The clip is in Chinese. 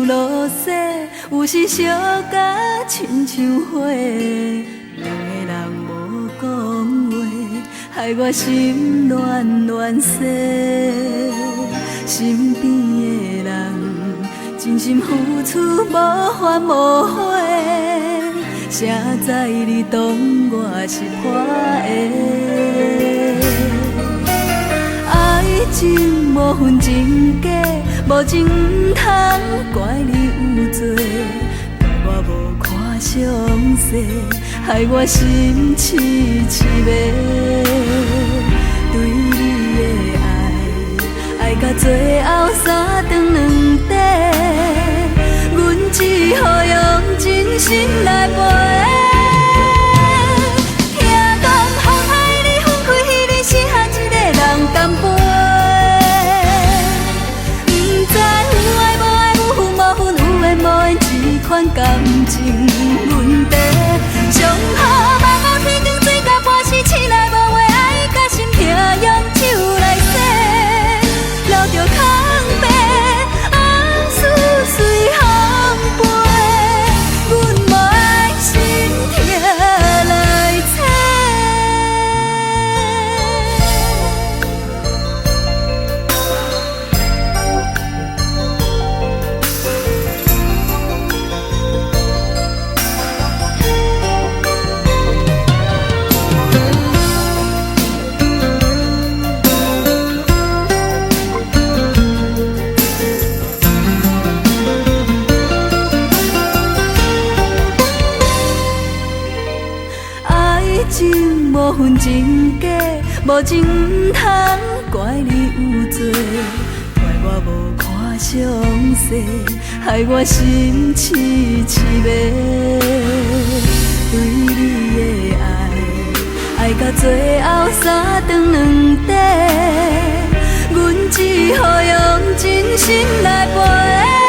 落雪，有时烧甲亲像火。两个人无讲话，害我心乱乱西。身边的人，真心付出无怨无悔。谁知你当我是破的？爱情无分真假，无情不通怪你有罪，怪我无看详细，害我心痴痴迷。对你的爱，爱到最后三顿两底，阮只好用真心来陪。干杯！不知有爱无爱，有分无分，有缘无缘，这款感情问题。上好目光天光，水甲半死，醒来无话，爱甲心痛，用酒来洗，留着空白，往事随风飞，阮无爱心痛来找。情无分真假，无情不通怪你有罪，怪我无看详细，害我心痴痴迷。对你的爱，爱到最后三顿两底，阮只好用真心来陪。